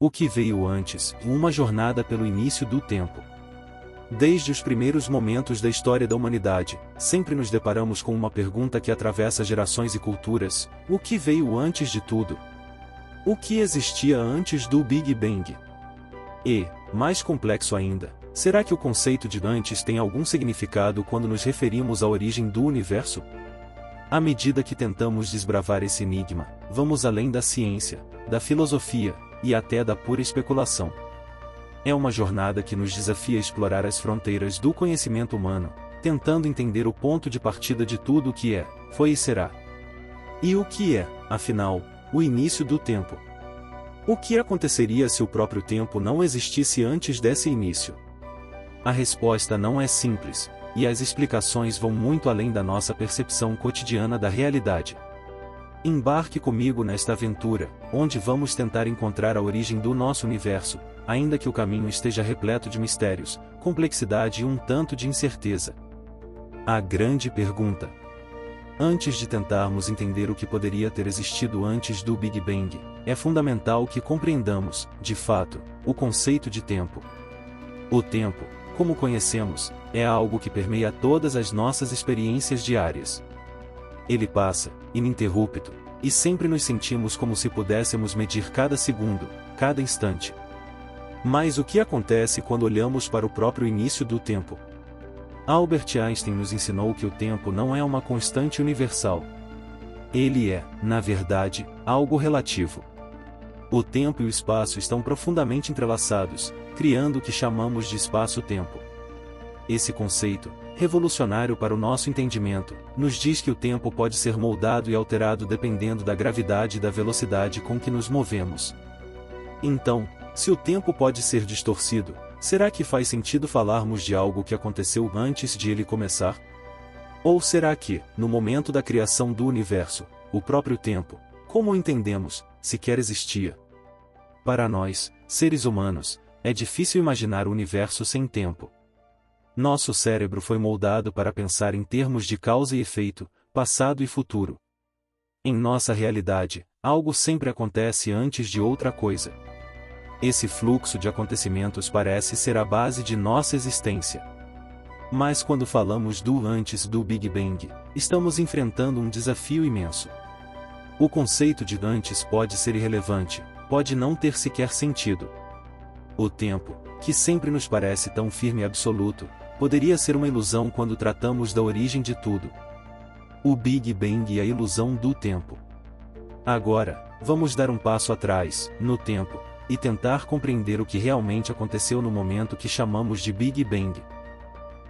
O que veio antes, uma jornada pelo início do tempo. Desde os primeiros momentos da história da humanidade, sempre nos deparamos com uma pergunta que atravessa gerações e culturas: o que veio antes de tudo? O que existia antes do Big Bang? E, mais complexo ainda, será que o conceito de antes tem algum significado quando nos referimos à origem do universo? À medida que tentamos desbravar esse enigma, vamos além da ciência, da filosofia, e até da pura especulação. É uma jornada que nos desafia a explorar as fronteiras do conhecimento humano, tentando entender o ponto de partida de tudo o que é, foi e será. E o que é, afinal, o início do tempo? O que aconteceria se o próprio tempo não existisse antes desse início? A resposta não é simples, e as explicações vão muito além da nossa percepção cotidiana da realidade. Embarque comigo nesta aventura, onde vamos tentar encontrar a origem do nosso universo, ainda que o caminho esteja repleto de mistérios, complexidade e um tanto de incerteza. A grande pergunta. Antes de tentarmos entender o que poderia ter existido antes do Big Bang, é fundamental que compreendamos, de fato, o conceito de tempo. O tempo, como conhecemos, é algo que permeia todas as nossas experiências diárias. Ele passa, ininterrupto, e sempre nos sentimos como se pudéssemos medir cada segundo, cada instante. Mas o que acontece quando olhamos para o próprio início do tempo? Albert Einstein nos ensinou que o tempo não é uma constante universal. Ele é, na verdade, algo relativo. O tempo e o espaço estão profundamente entrelaçados, criando o que chamamos de espaço-tempo. Esse conceito, revolucionário para o nosso entendimento, nos diz que o tempo pode ser moldado e alterado dependendo da gravidade e da velocidade com que nos movemos. Então, se o tempo pode ser distorcido, será que faz sentido falarmos de algo que aconteceu antes de ele começar? Ou será que, no momento da criação do universo, o próprio tempo, como o entendemos, sequer existia? Para nós, seres humanos, é difícil imaginar o universo sem tempo. Nosso cérebro foi moldado para pensar em termos de causa e efeito, passado e futuro. Em nossa realidade, algo sempre acontece antes de outra coisa. Esse fluxo de acontecimentos parece ser a base de nossa existência. Mas quando falamos do antes do Big Bang, estamos enfrentando um desafio imenso. O conceito de antes pode ser irrelevante, pode não ter sequer sentido. O tempo, que sempre nos parece tão firme e absoluto, poderia ser uma ilusão quando tratamos da origem de tudo. O Big Bang e a ilusão do tempo. Agora, vamos dar um passo atrás, no tempo, e tentar compreender o que realmente aconteceu no momento que chamamos de Big Bang.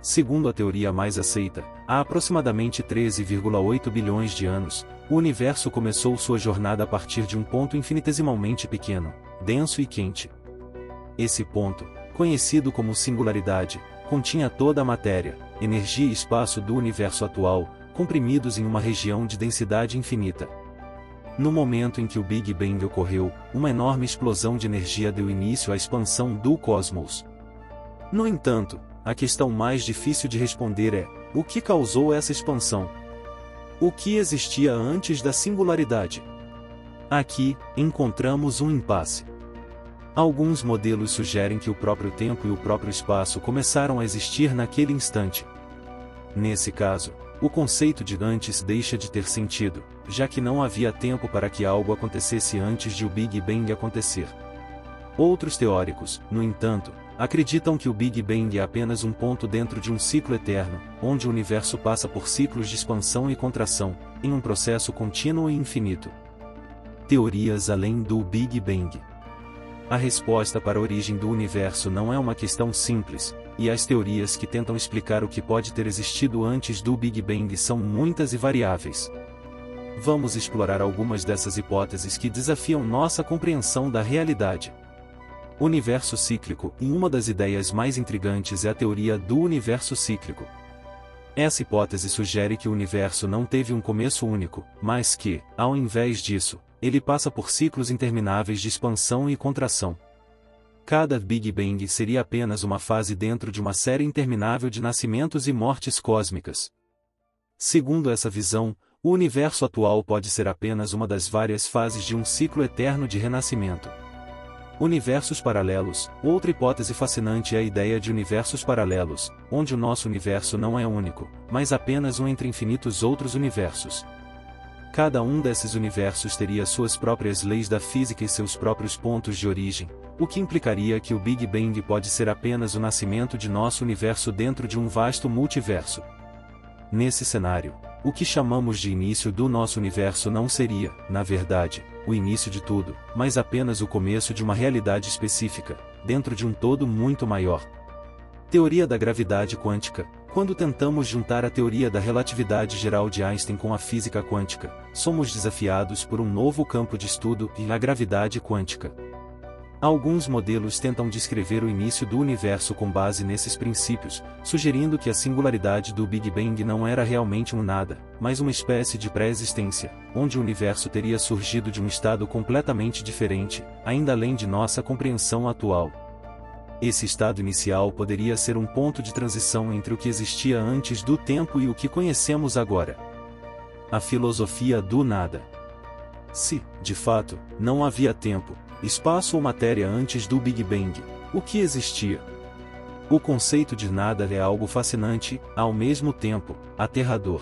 Segundo a teoria mais aceita, há aproximadamente 13,8 bilhões de anos, o universo começou sua jornada a partir de um ponto infinitesimalmente pequeno, denso e quente. Esse ponto, conhecido como singularidade, continha toda a matéria, energia e espaço do universo atual, comprimidos em uma região de densidade infinita. No momento em que o Big Bang ocorreu, uma enorme explosão de energia deu início à expansão do cosmos. No entanto, a questão mais difícil de responder é: o que causou essa expansão? O que existia antes da singularidade? Aqui, encontramos um impasse. Alguns modelos sugerem que o próprio tempo e o próprio espaço começaram a existir naquele instante. Nesse caso, o conceito de antes deixa de ter sentido, já que não havia tempo para que algo acontecesse antes de o Big Bang acontecer. Outros teóricos, no entanto, acreditam que o Big Bang é apenas um ponto dentro de um ciclo eterno, onde o universo passa por ciclos de expansão e contração, em um processo contínuo e infinito. Teorias além do Big Bang. A resposta para a origem do universo não é uma questão simples, e as teorias que tentam explicar o que pode ter existido antes do Big Bang são muitas e variáveis. Vamos explorar algumas dessas hipóteses que desafiam nossa compreensão da realidade. Universo cíclico, e uma das ideias mais intrigantes é a teoria do universo cíclico. Essa hipótese sugere que o universo não teve um começo único, mas que, ao invés disso, ele passa por ciclos intermináveis de expansão e contração. Cada Big Bang seria apenas uma fase dentro de uma série interminável de nascimentos e mortes cósmicas. Segundo essa visão, o universo atual pode ser apenas uma das várias fases de um ciclo eterno de renascimento. Universos paralelos. Outra hipótese fascinante é a ideia de universos paralelos, onde o nosso universo não é único, mas apenas um entre infinitos outros universos. Cada um desses universos teria suas próprias leis da física e seus próprios pontos de origem, o que implicaria que o Big Bang pode ser apenas o nascimento de nosso universo dentro de um vasto multiverso. Nesse cenário, o que chamamos de início do nosso universo não seria, na verdade, o início de tudo, mas apenas o começo de uma realidade específica, dentro de um todo muito maior. Teoria da gravidade quântica. Quando tentamos juntar a teoria da relatividade geral de Einstein com a física quântica, somos desafiados por um novo campo de estudo, a gravidade quântica. Alguns modelos tentam descrever o início do universo com base nesses princípios, sugerindo que a singularidade do Big Bang não era realmente um nada, mas uma espécie de pré-existência, onde o universo teria surgido de um estado completamente diferente, ainda além de nossa compreensão atual. Esse estado inicial poderia ser um ponto de transição entre o que existia antes do tempo e o que conhecemos agora. A filosofia do nada. Se, de fato, não havia tempo, espaço ou matéria antes do Big Bang, o que existia? O conceito de nada é algo fascinante, ao mesmo tempo, aterrador.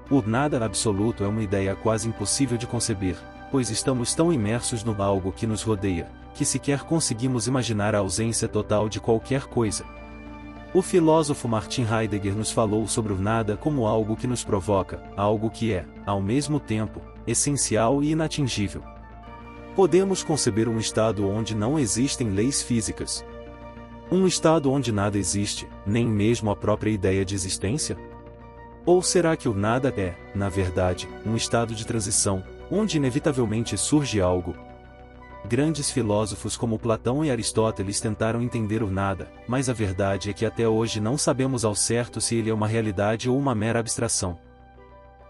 O nada absoluto é uma ideia quase impossível de conceber, pois estamos tão imersos no algo que nos rodeia, que sequer conseguimos imaginar a ausência total de qualquer coisa. O filósofo Martin Heidegger nos falou sobre o nada como algo que nos provoca, algo que é, ao mesmo tempo, essencial e inatingível. Podemos conceber um estado onde não existem leis físicas? Um estado onde nada existe, nem mesmo a própria ideia de existência? Ou será que o nada é, na verdade, um estado de transição, onde inevitavelmente surge algo? Grandes filósofos como Platão e Aristóteles tentaram entender o nada, mas a verdade é que até hoje não sabemos ao certo se ele é uma realidade ou uma mera abstração.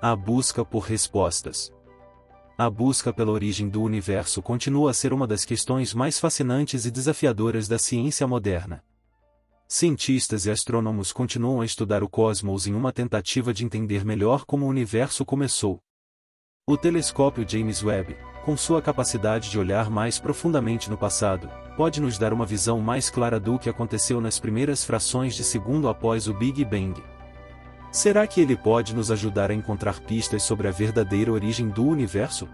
A busca por respostas. A busca pela origem do universo continua a ser uma das questões mais fascinantes e desafiadoras da ciência moderna. Cientistas e astrônomos continuam a estudar o cosmos em uma tentativa de entender melhor como o universo começou. O telescópio James Webb, com sua capacidade de olhar mais profundamente no passado, pode nos dar uma visão mais clara do que aconteceu nas primeiras frações de segundo após o Big Bang. Será que ele pode nos ajudar a encontrar pistas sobre a verdadeira origem do universo?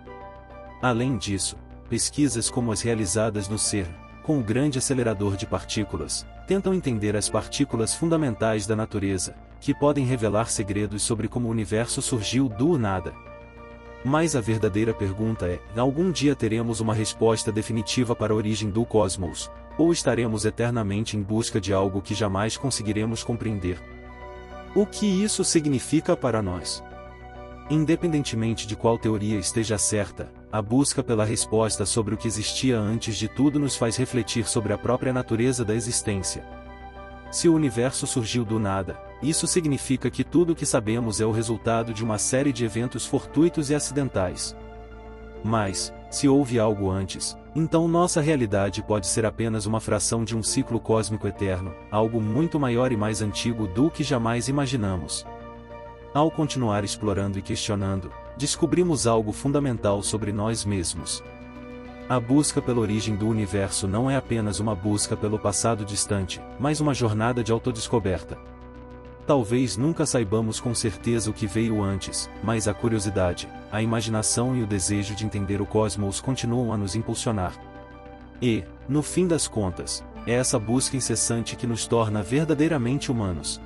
Além disso, pesquisas como as realizadas no CERN, com o grande acelerador de partículas, tentam entender as partículas fundamentais da natureza, que podem revelar segredos sobre como o universo surgiu do nada. Mas a verdadeira pergunta é: algum dia teremos uma resposta definitiva para a origem do cosmos, ou estaremos eternamente em busca de algo que jamais conseguiremos compreender? O que isso significa para nós? Independentemente de qual teoria esteja certa, a busca pela resposta sobre o que existia antes de tudo nos faz refletir sobre a própria natureza da existência. Se o universo surgiu do nada, isso significa que tudo o que sabemos é o resultado de uma série de eventos fortuitos e acidentais. Mas, se houve algo antes, então nossa realidade pode ser apenas uma fração de um ciclo cósmico eterno, algo muito maior e mais antigo do que jamais imaginamos. Ao continuar explorando e questionando, descobrimos algo fundamental sobre nós mesmos. A busca pela origem do universo não é apenas uma busca pelo passado distante, mas uma jornada de autodescoberta. Talvez nunca saibamos com certeza o que veio antes, mas a curiosidade, a imaginação e o desejo de entender o cosmos continuam a nos impulsionar. E, no fim das contas, é essa busca incessante que nos torna verdadeiramente humanos.